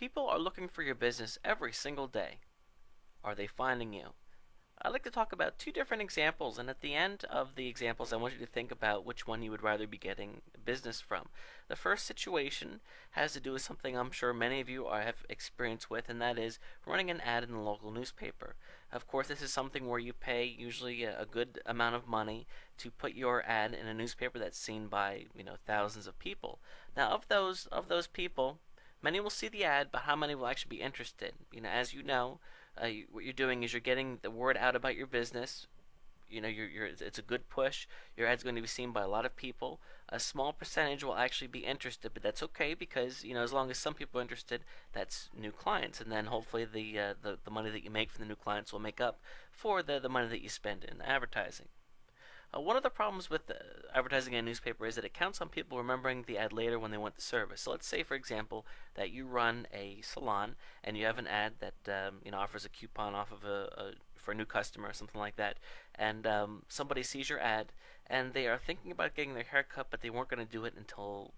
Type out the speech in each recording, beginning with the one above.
People are looking for your business every single day. Are they finding you? I'd like to talk about two different examples, and at the end of the examples, I want you to think about which one you would rather be getting business from. The first situation has to do with something I'm sure many of you have experience with, and that is running an ad in the local newspaper. Of course, this is something where you pay usually a good amount of money to put your ad in a newspaper that's seen by thousands of people. Now, of those people, many will see the ad, but how many will actually be interested? As you know, what you're doing is you're getting the word out about your business. It's a good push. Your ad's going to be seen by a lot of people. A small percentage will actually be interested, but that's okay because as long as some people are interested, that's new clients, and then hopefully the money that you make from the new clients will make up for the money that you spend in advertising. One of the problems with advertising in a newspaper is that it counts on people remembering the ad later when they want the service. So let's say, for example, that you run a salon and you have an ad that offers a coupon off of for a new customer or something like that, and somebody sees your ad and they are thinking about getting their hair cut, but they weren't going to do it until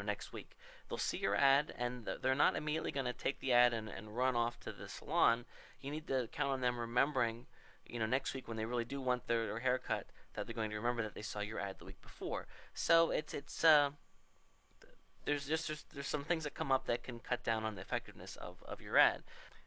next week. They'll see your ad and they're not immediately going to take the ad and run off to the salon. You need to count on them remembering next week when they really do want their haircut, that they're going to remember that they saw your ad the week before. So there's some things that come up that can cut down on the effectiveness of your ad.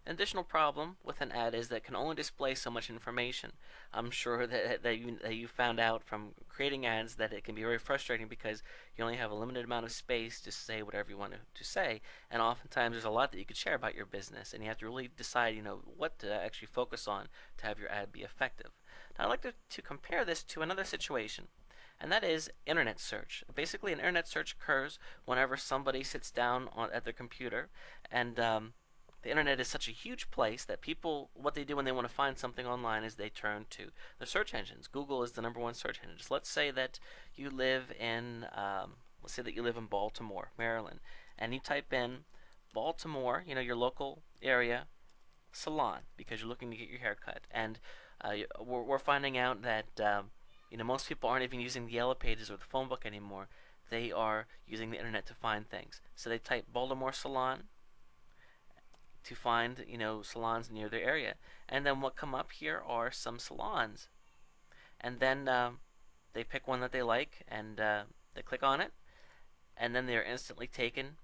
An additional problem with an ad is that it can only display so much information. I'm sure that you found out from creating ads that it can be very frustrating because you only have a limited amount of space to say whatever you want to say, and oftentimes there's a lot that you could share about your business, and you have to really decide what to actually focus on to have your ad be effective. Now I'd like to compare this to another situation, and that is internet search. Basically, an internet search occurs whenever somebody sits down at their computer, and the internet is such a huge place that people, what they do when they want to find something online is they turn to the search engines. Google is the #1 search engine. So let's say that you live in Baltimore, Maryland, and you type in Baltimore, your local area salon, because you're looking to get your hair cut. And we're finding out that most people aren't even using the Yellow Pages or the phone book anymore. They are using the internet to find things. So they type Baltimore salon to find salons near their area, and then what come up here are some salons, and then they pick one that they like, and they click on it, and then they are instantly taken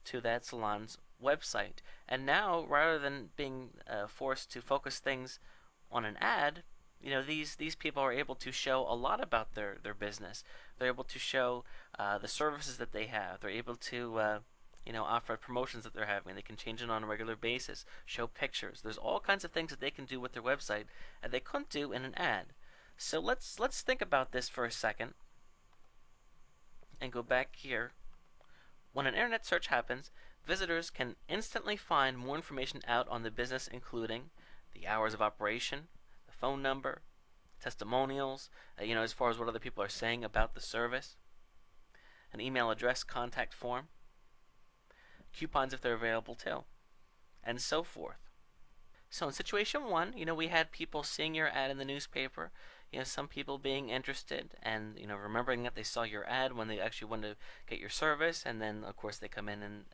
to that salon's website. And now, rather than being forced to focus things on an ad, these people are able to show a lot about their business. They're able to show the services that they have. They're able to offer promotions that they're having. They can change it on a regular basis, show pictures. There's all kinds of things that they can do with their website that they couldn't do in an ad. So let's think about this for a second and go back here. When an internet search happens, visitors can instantly find more information out on the business, including the hours of operation, the phone number, testimonials, as far as what other people are saying about the service, an email address, contact form, coupons if they're available too, and so forth. So in situation one, we had people seeing your ad in the newspaper, some people being interested and remembering that they saw your ad when they actually wanted to get your service, and then of course they come in and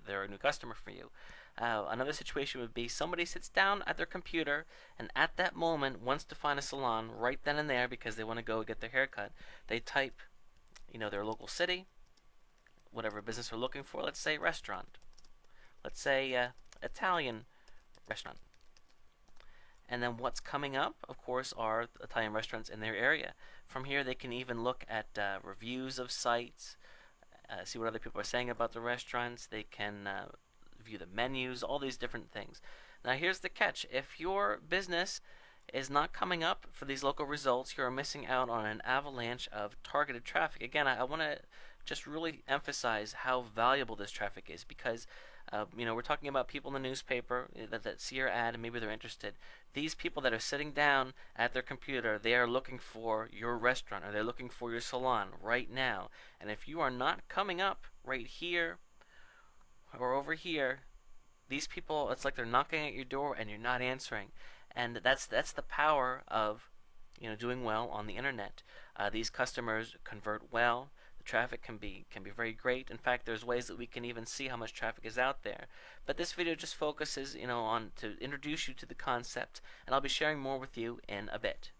they're a new customer for you. Another situation would be somebody sits down at their computer and at that moment wants to find a salon right then and there because they want to go get their hair cut. They type their local city, whatever business we're looking for. Let's say restaurant. Let's say Italian restaurant. And then what's coming up, of course, are Italian restaurants in their area. From here, they can even look at reviews of sites, see what other people are saying about the restaurants. They can view the menus, all these different things. Now, here's the catch. If your business is not coming up for these local results, you are missing out on an avalanche of targeted traffic. Again, I want to just really emphasize how valuable this traffic is, because we're talking about people in the newspaper that see your ad and maybe they're interested. These people that are sitting down at their computer, they are looking for your restaurant or they're looking for your salon right now. And if you are not coming up right here or over here, these people, it's like they're knocking at your door and you're not answering. And that's the power of doing well on the internet. These customers convert well. The traffic can be very great. In fact, there's ways that we can even see how much traffic is out there. But this video just focuses, on to introduce you to the concept, and I'll be sharing more with you in a bit.